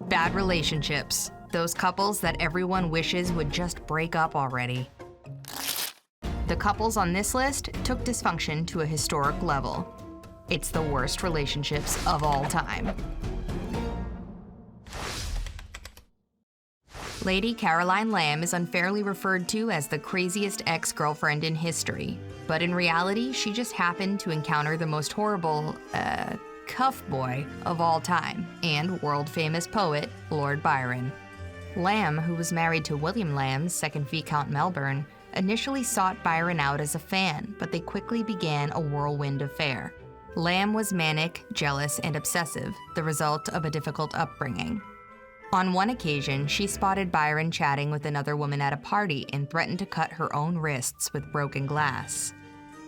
Bad relationships. Those couples that everyone wishes would just break up already. The couples on this list took dysfunction to a historic level. It's the worst relationships of all time. Lady Caroline Lamb is unfairly referred to as the craziest ex-girlfriend in history, but in reality, she just happened to encounter the most horrible, cuff boy of all time, and world-famous poet, Lord Byron. Lamb, who was married to William Lamb, 2nd Viscount Melbourne, initially sought Byron out as a fan, but they quickly began a whirlwind affair. Lamb was manic, jealous, and obsessive, the result of a difficult upbringing. On one occasion, she spotted Byron chatting with another woman at a party and threatened to cut her own wrists with broken glass.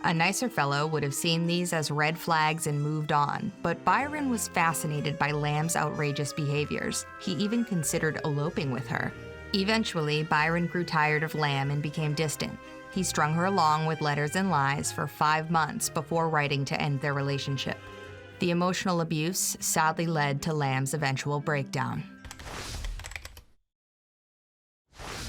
A nicer fellow would have seen these as red flags and moved on, but Byron was fascinated by Lamb's outrageous behaviors. He even considered eloping with her. Eventually, Byron grew tired of Lamb and became distant. He strung her along with letters and lies for 5 months before writing to end their relationship. The emotional abuse sadly led to Lamb's eventual breakdown.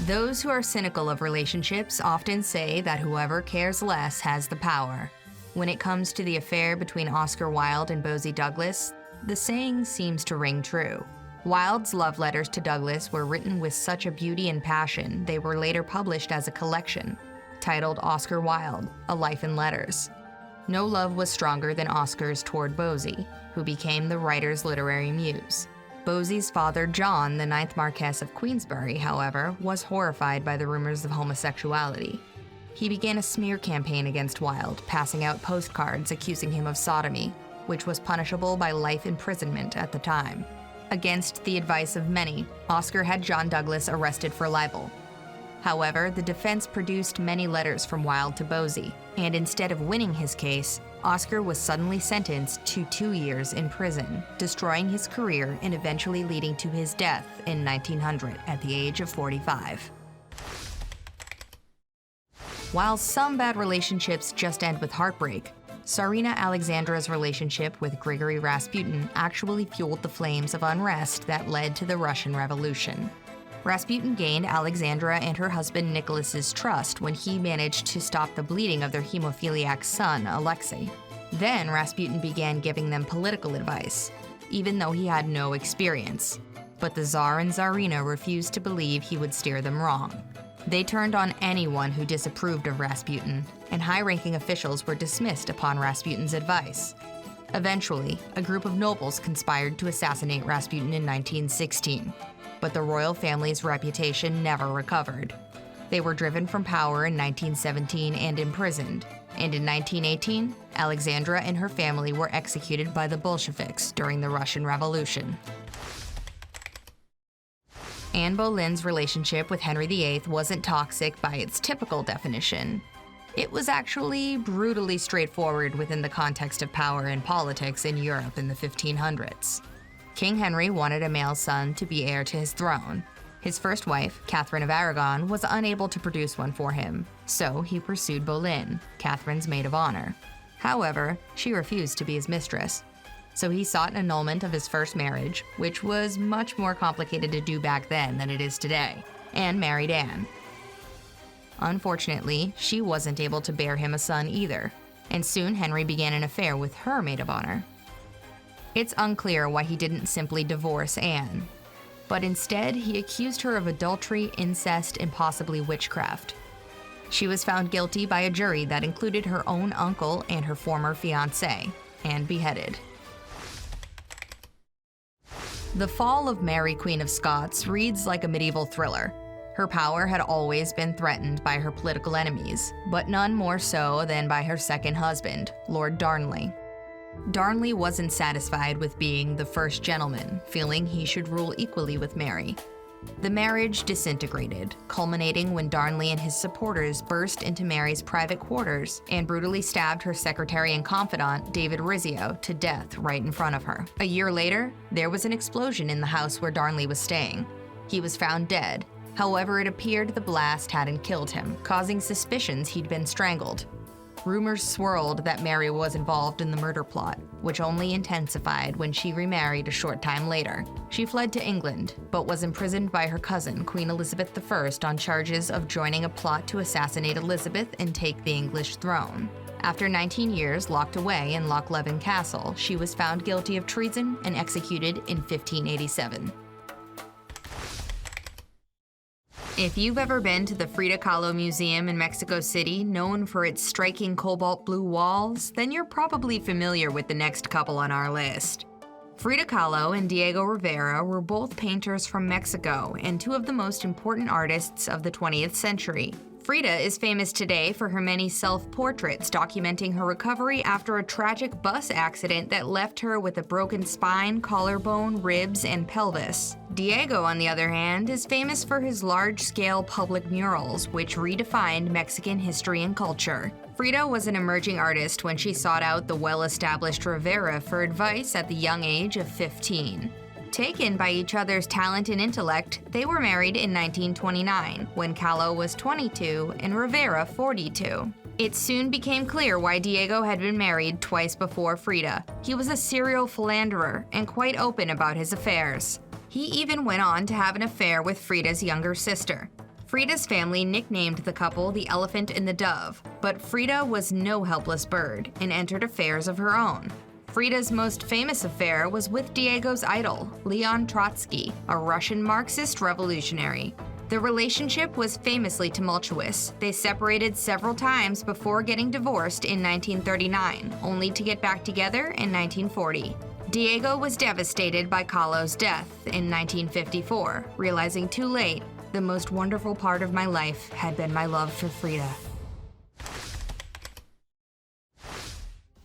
Those who are cynical of relationships often say that whoever cares less has the power. When it comes to the affair between Oscar Wilde and Bosie Douglas, the saying seems to ring true. Wilde's love letters to Douglas were written with such a beauty and passion, they were later published as a collection, titled Oscar Wilde, A Life in Letters. No love was stronger than Oscar's toward Bosie, who became the writer's literary muse. Bosie's father, John, the 9th Marquess of Queensberry, however, was horrified by the rumors of homosexuality. He began a smear campaign against Wilde, passing out postcards accusing him of sodomy, which was punishable by life imprisonment at the time. Against the advice of many, Oscar had John Douglas arrested for libel. However, the defense produced many letters from Wilde to Bosie, and instead of winning his case, Oscar was suddenly sentenced to 2 years in prison, destroying his career and eventually leading to his death in 1900 at the age of 45. While some bad relationships just end with heartbreak, Tsarina Alexandra's relationship with Grigory Rasputin actually fueled the flames of unrest that led to the Russian Revolution. Rasputin gained Alexandra and her husband Nicholas's trust when he managed to stop the bleeding of their hemophiliac son, Alexei. Then Rasputin began giving them political advice, even though he had no experience. But the Tsar and Tsarina refused to believe he would steer them wrong. They turned on anyone who disapproved of Rasputin, and high-ranking officials were dismissed upon Rasputin's advice. Eventually, a group of nobles conspired to assassinate Rasputin in 1916. But the royal family's reputation never recovered. They were driven from power in 1917 and imprisoned, and in 1918, Alexandra and her family were executed by the Bolsheviks during the Russian Revolution. Anne Boleyn's relationship with Henry VIII wasn't toxic by its typical definition. It was actually brutally straightforward within the context of power and politics in Europe in the 1500s. King Henry wanted a male son to be heir to his throne. His first wife, Catherine of Aragon, was unable to produce one for him, so he pursued Boleyn, Catherine's maid of honor. However, she refused to be his mistress, so he sought an annulment of his first marriage, which was much more complicated to do back then than it is today, and married Anne. Unfortunately, she wasn't able to bear him a son either, and soon Henry began an affair with her maid of honor. It's unclear why he didn't simply divorce Anne, but instead he accused her of adultery, incest, and possibly witchcraft. She was found guilty by a jury that included her own uncle and her former fiancé, and beheaded. The fall of Mary, Queen of Scots reads like a medieval thriller. Her power had always been threatened by her political enemies, but none more so than by her second husband, Lord Darnley. Darnley wasn't satisfied with being the first gentleman, feeling he should rule equally with Mary. The marriage disintegrated, culminating when Darnley and his supporters burst into Mary's private quarters and brutally stabbed her secretary and confidant, David Rizzio, to death right in front of her. A year later, there was an explosion in the house where Darnley was staying. He was found dead. However, it appeared the blast hadn't killed him, causing suspicions he'd been strangled. Rumors swirled that Mary was involved in the murder plot, which only intensified when she remarried a short time later. She fled to England, but was imprisoned by her cousin, Queen Elizabeth I, on charges of joining a plot to assassinate Elizabeth and take the English throne. After 19 years locked away in Loch Leven Castle, she was found guilty of treason and executed in 1587. If you've ever been to the Frida Kahlo Museum in Mexico City, known for its striking cobalt blue walls, then you're probably familiar with the next couple on our list. Frida Kahlo and Diego Rivera were both painters from Mexico and two of the most important artists of the 20th century. Frida is famous today for her many self-portraits documenting her recovery after a tragic bus accident that left her with a broken spine, collarbone, ribs, and pelvis. Diego, on the other hand, is famous for his large-scale public murals, which redefined Mexican history and culture. Frida was an emerging artist when she sought out the well-established Rivera for advice at the young age of 15. Taken by each other's talent and intellect, they were married in 1929, when Kahlo was 22 and Rivera 42. It soon became clear why Diego had been married twice before Frida. He was a serial philanderer and quite open about his affairs. He even went on to have an affair with Frida's younger sister. Frida's family nicknamed the couple the Elephant and the Dove, but Frida was no helpless bird and entered affairs of her own. Frida's most famous affair was with Diego's idol, Leon Trotsky, a Russian Marxist revolutionary. The relationship was famously tumultuous. They separated several times before getting divorced in 1939, only to get back together in 1940. Diego was devastated by Kahlo's death in 1954, realizing too late, the most wonderful part of my life had been my love for Frida.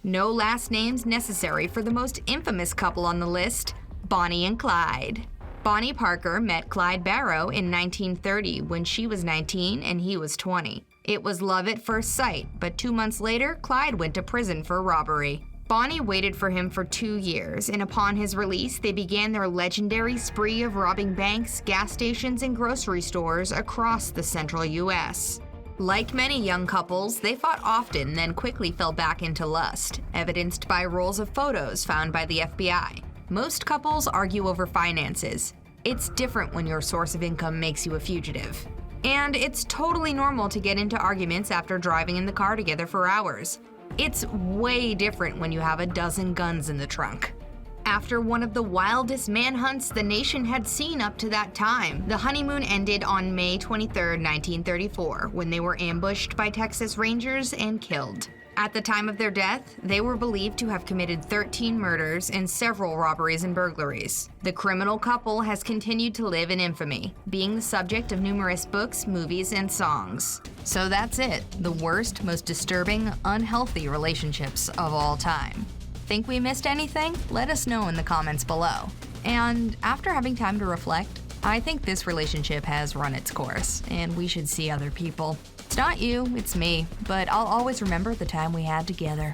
No last names necessary for the most infamous couple on the list, Bonnie and Clyde. Bonnie Parker met Clyde Barrow in 1930 when she was 19 and he was 20. It was love at first sight, but 2 months later, Clyde went to prison for robbery. Bonnie waited for him for 2 years, and upon his release, they began their legendary spree of robbing banks, gas stations, and grocery stores across the central U.S. Like many young couples, they fought often, then quickly fell back into lust, evidenced by rolls of photos found by the FBI. Most couples argue over finances. It's different when your source of income makes you a fugitive. And it's totally normal to get into arguments after driving in the car together for hours. It's way different when you have a dozen guns in the trunk. After one of the wildest manhunts the nation had seen up to that time, the honeymoon ended on May 23, 1934, when they were ambushed by Texas Rangers and killed. At the time of their death, they were believed to have committed 13 murders and several robberies and burglaries. The criminal couple has continued to live in infamy, being the subject of numerous books, movies, and songs. So that's it, the worst, most disturbing, unhealthy relationships of all time. Think we missed anything? Let us know in the comments below. And after having time to reflect, I think this relationship has run its course, and we should see other people. It's not you, it's me, but I'll always remember the time we had together.